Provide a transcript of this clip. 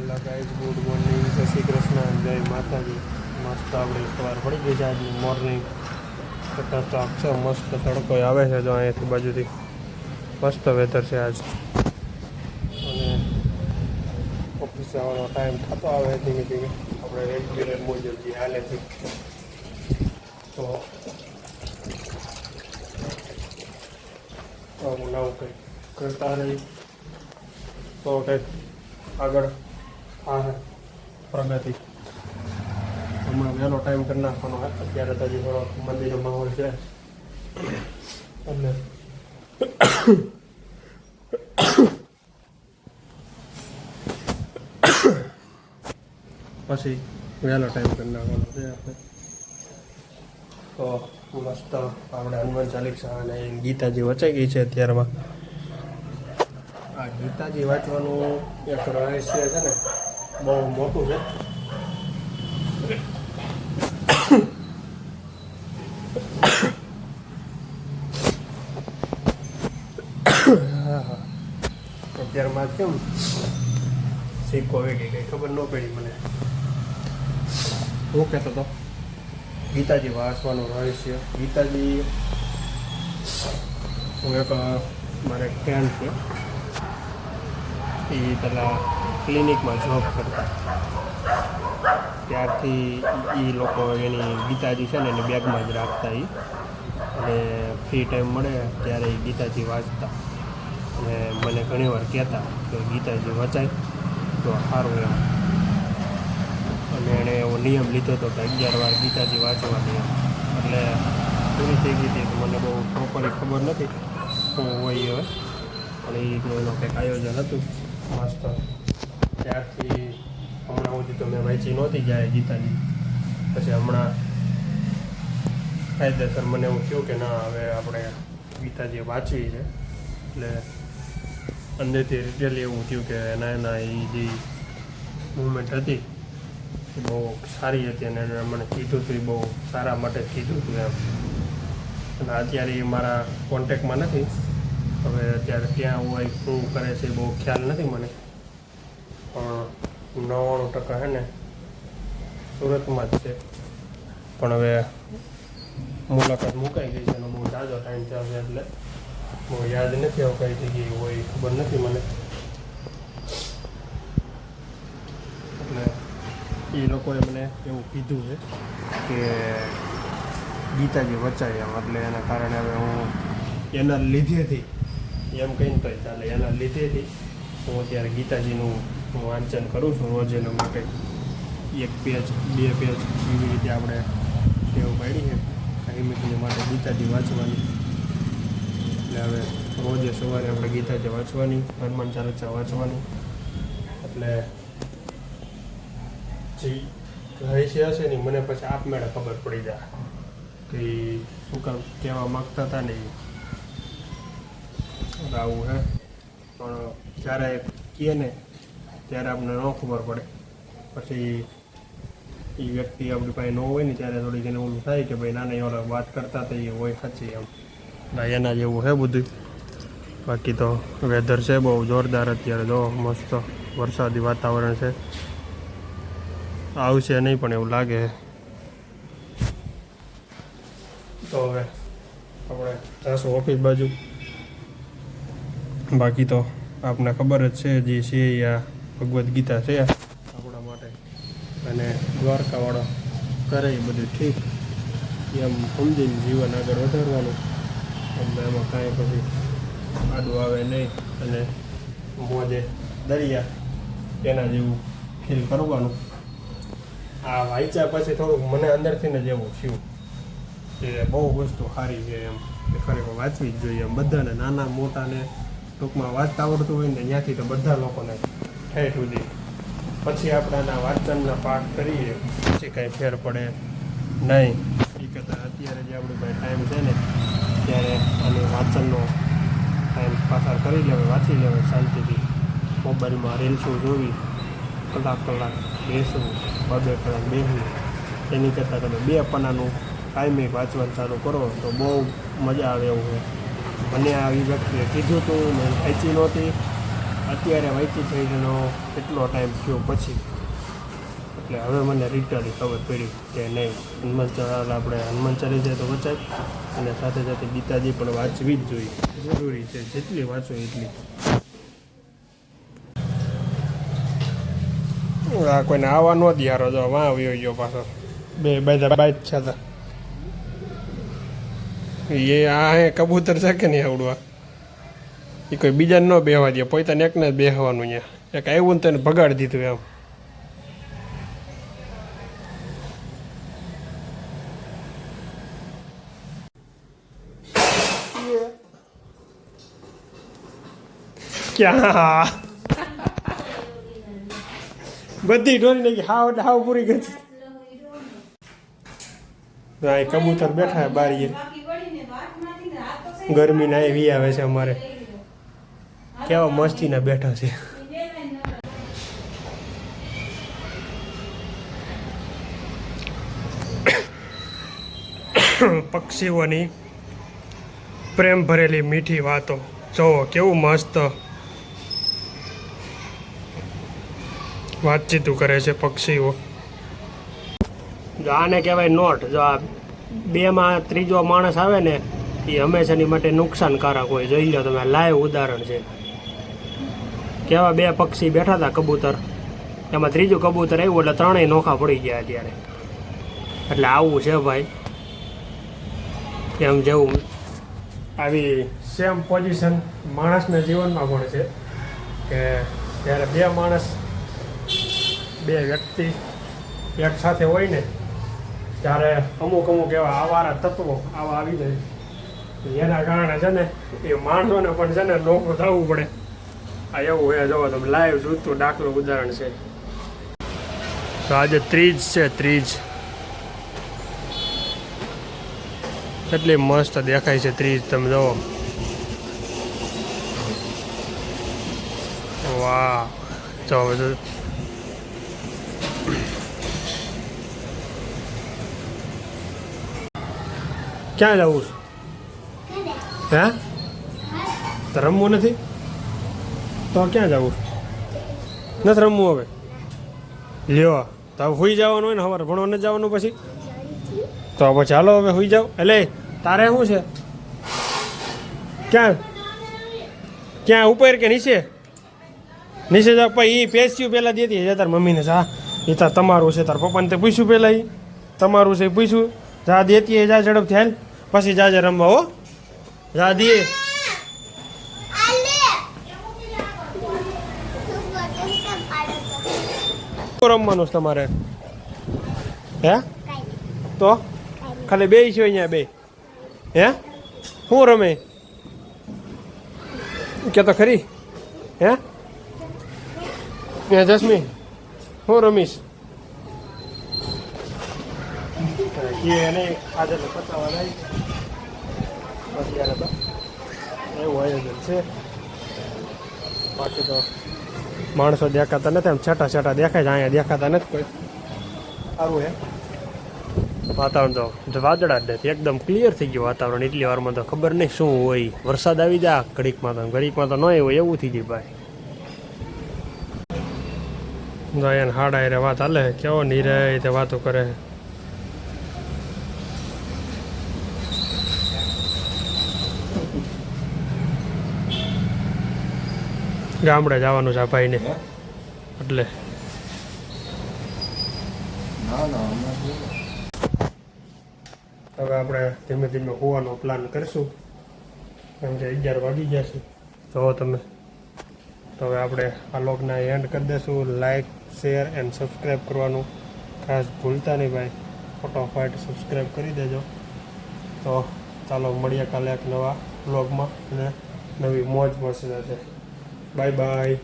Hello guys, good morning, જય શ્રી કૃષ્ણ, જય માતાજી. મસ્ત આપણી સવાર પડી ગઈ છે આજની મોર્નિંગ. ચકાચક છે, મસ્ત તડકો આવે છે જો અહીંયાથી બાજુથી. મસ્ત વેધર છે આજ. અને ઓફિસ જવાનો ટાઈમ થતો આવે ધીમે ધીમે આપણે રેગ્યુલર મુજબ જે હાલે છે. તો આવું નવું કંઈક કરતા રહી તો કંઈક આગળ હા પ્રગતિ. હમણાં વહેલો ટાઈમ કરી નાખવાનો. અત્યારે તો હજી થોડો મંદિરનો માહોલ છે એટલે પછી વહેલો ટાઈમ કરી નાખવાનો છે આપણે. તો મસ્ત આપણે હનુમાન ચાલીસા અને ગીતાજી વચાઈ ગઈ છે અત્યારમાં. આ ગીતાજી વાંચવાનું એક રહસ્ય છે ને, બહુ મોટું છે. અત્યારમાં કેમ સિક્કો વેગી ગઈ ખબર ન પડી મને. હું કહેતો હતો ગીતાજી વાંચવાનું રહસ્ય. ગીતાજી હું એક મારે ફ્રેન્ડ છે, એ પહેલાં ક્લિનિકમાં જોબ કરતા. ત્યારથી એ લોકો એની ગીતાજી છે ને એની બેગમાં જ રાખતા. અને ફ્રી ટાઈમ મળે ત્યારે એ ગીતાજી વાંચતા. અને મને ઘણીવાર કહેતા કે ગીતાજી વચાય તો સારું એમ. અને એણે એવો નિયમ લીધો હતો કે 11 વાર ગીતાજી વાંચવાની એમ. એટલે પૂરી થઈ ગઈ હતી. મને બહુ પ્રોપરલી ખબર નથી શું હોય હવે, પણ એનું કંઈક આયોજન હતું મસ્ત. ત્યારથી હમણાં સુધી તો મેં વાંચી નહોતી જાય ગીતાજી. પછી હમણાં કાયદેસર મને એવું થયું કે ના, હવે આપણે ગીતાજી વાંચવી છે. એટલે અંદરથી રિટેલી એવું થયું કે એના એ જે મુવમેન્ટ હતી એ બહુ સારી હતી. અને એને મને કીધું હતું એ બહુ સારા માટે જ કીધું હતું એમ. અને અત્યારે એ મારા કોન્ટેક્ટમાં નથી. હવે અત્યારે ક્યાં હોય શું કરે છે એ બહુ ખ્યાલ નથી મને. પણ 99% છે ને સુરતમાં જ છે. પણ હવે મુલાકાત મુકાઈ ગઈ છે એનો બહુ ઝાઝો ટાઈમ થયો. એટલે બહુ યાદ નથી આવું કઈ જગ્યાએ હોય ખબર નથી મને. એટલે એ લોકોએ મને એવું કીધું છે કે ગીતાજી વચાય એમ. એટલે એના કારણે હવે હું એના લીધેથી એમ કહીને તો ચાલે, એના લીધેથી હું અત્યારે ગીતાજીનું વાંચન કરું છું રોજ. એના માટે 1 પેજ 2 પેજ એવી રીતે આપણે ટેવ પાડી છે કાયમી માટે ગીતાજી વાંચવાની. એટલે હવે રોજે સવારે આપણે ગીતાજી વાંચવાની, હનુમાન ચાલીસા વાંચવાની. એટલે જે રહસ્ય હશે ને મને પછી આપમેળે ખબર પડી જાય કે શું કામ કહેવા માગતા હતા ને આવું હે. પણ જ્યારે કહે ને ત્યારે આપણને ન ખબર પડે. પછી એ વ્યક્તિ આપણી પાસે ન હોય ને ત્યારે થોડીક એને ઓલું થાય કે ભાઈ નાના ઓલા વાત કરતા હતા એ હોય સાચી એમ. એના જેવું છે બધું. બાકી તો વેધર છે બહુ જોરદાર અત્યારે. જો મસ્ત વરસાદી વાતાવરણ છે. આવશે નહીં પણ એવું લાગે. તો હવે આપણે જાશું ઓફિસ બાજુ. બાકી તો આપને ખબર જ છે જે છે આ ભગવદ્ ગીતા છે આપણા માટે. અને દ્વારકાવાળો કરે એ બધું ઠીક એમ સમજીને જીવન આગળ વધારવાનું. એટલે એમાં કાંઈ પછી આડું આવે નહીં. અને મોજે દરિયા એના જેવું ફીલ કરવાનું. આ વાંચ્યા પછી થોડુંક મને અંદરથી જ એવું થયું કે બહુ વસ્તુ સારી છે એમ. કે ખરેખર વાંચવી જ જોઈએ એમ. બધાને નાના મોટાને ટૂંકમાં વાંચતા આવડતું હોય ને ત્યાંથી તો બધા લોકોને ઠેઠ સુધી. પછી આપણે આના વાંચનના પાઠ કરીએ પછી કાંઈ ફેર પડે નહીં. એ કરતાં અત્યારે જે આપણી પાસે ટાઈમ છે ને ત્યારે આની વાંચનનો ટાઈમ પસાર કરી લેવાય, વાંચી લેવાય શાંતિથી. મોબાઈલમાં રીલ્સો જોવી, કલાક બેસવું, 2 કલાક બેસવું. એની કરતાં તમે 2 પાનાનું કાયમી વાંચવાનું ચાલુ કરો તો બહુ મજા આવે એવું છે. મને આવી વ્યક્તિએ કીધું હતું, મેં વાંચી નહોતી. અત્યારે વાંચી થઈનો કેટલો ટાઈમ થયો પછી, એટલે હવે મને રિટર્ન ખબર પડી કે નહીં, હનુમાન ચાલીસા તો વચાય, અને સાથે સાથે ગીતાજી પણ વાંચવી જ જોઈએ, જરૂરી છે, જેટલી વાંચો એટલી. આ કોઈને આવવા ન દિયારો, જો વાં આવ્યો ગયો પાછો, બે બધા બાઈક છે હતા. એ આ હે કબૂતર છે કે નહીં આવડવા, એ કોઈ બીજાને ન બેહવા દે, પોતાને એકને જ બેહવાનું. અહીંયા એક આવ્યું ને તેને ભગાડી દીધું એમ. ક્યાં બધી ઢોરી નાખી, હાવ એટલે હાવ પૂરી કરી. કબૂતર બેઠા બારી, ગરમી ના એવી આવે છે અમારે, કેવા મસ્તીના બેઠા છે. પક્ષીઓની પ્રેમ ભરેલી મીઠી વાતો, જો કેવું મસ્ત વાતચીતું કરે છે પક્ષીઓ. જો આને કહેવાય નોટ. જો આ બેમાં ત્રીજો માણસ આવે ને એ હંમેશાની માટે નુકસાનકારક હોય. જોઈ લો તમે, લાઈવ ઉદાહરણ છે. કેવા બે પક્ષી બેઠા હતા કબૂતર, એમાં ત્રીજું કબૂતર આવ્યું એટલે ત્રણેય નોખા પડી ગયા અત્યારે. એટલે આવું છે ભાઈ, એમ જેવું આવી સેમ પોઝિશન માણસના જીવનમાં પણ છે કે જ્યારે બે માણસ, બે વ્યક્તિ એક સાથે હોય ને ત્યારે અમુક એવા આવારા તત્વો આવા આવી જાય, એના કારણે છે ને એ માણસોને પણ છે ને નોખું થવું પડે. આ એવું હે, જોવો તમે લાઈવ જોતું દાખલો ઉદાહરણ છે. તો આજે ત્રીજ છે, ત્રીજ કેટલી મસ્ત દેખાય છે ત્રીજ, તમે જોવો. વાહ, જો ક્યાં જવું છે? હે, તો રમવું નથી તો ક્યાં જવું? નથી રમવું હવે? લ્યો તો હવે સુઈ જવાનું હોય ને, સવારે ભણવા નથી જવાનું પછી? તો પછી ચાલો હવે સુઈ જાઓ. એટલે તારે શું છે? ક્યાં ઉપર કે નીચે? નીચે જાવ. પછી એ પેસ્યું પહેલાં દેતી છે તાર મમ્મીને, જા એ તાર તમારું છે, તાર પપ્પાને તે પૂછ્યું પહેલાં, એ તમારું છે પૂછ્યું, જા દેતી જા ઝડપથી હાલ, પછી જાજે રમવા. હો જા દે. રમવાનું છે તમારે? હે, તો ખાલી બે છે અહીંયા બે? હે, શું રમે કે તો ખરી? હે જસ્મી, હું રમીશ એને આજે પચાવવા જાય અત્યારે તો એવું આયોજન છે. બાકી તો માણસો દેખાતા નથી, આમ છેટા છેટા દેખાય છે, અહીંયા દેખાતા નથી કોઈ. સારું હે વાતાવરણ, તો વાદળા જ નથી, એકદમ ક્લિયર થઈ ગયું વાતાવરણ. એટલી વારમાં તો ખબર નહીં શું હોય, વરસાદ આવી જાય ઘડીકમાં તો ન હોય એવું થઈ જાય ભાઈ. એને હાડા રે વાત હાલે, કેવો નીરે તે વાતો કરે. ગામડે જવાનું છે આ ભાઈને, એટલે હવે આપણે ધીમે ધીમે હોવાનો પ્લાન કરીશું, કેમ કે 11 વાગી ગયા છે. જો તમે, તો હવે આપણે આ લોગના એન્ડ કરી દઈશું. લાઈક, શેર એન્ડ સબસ્ક્રાઈબ કરવાનું ખાસ ભૂલતા નહીં ભાઈ, ફટાફટ સબસ્ક્રાઈબ કરી દેજો. તો ચાલો મળીએ કાલે એક નવા વ્લોગમાં અને નવી મોજ મળશે. Bye bye.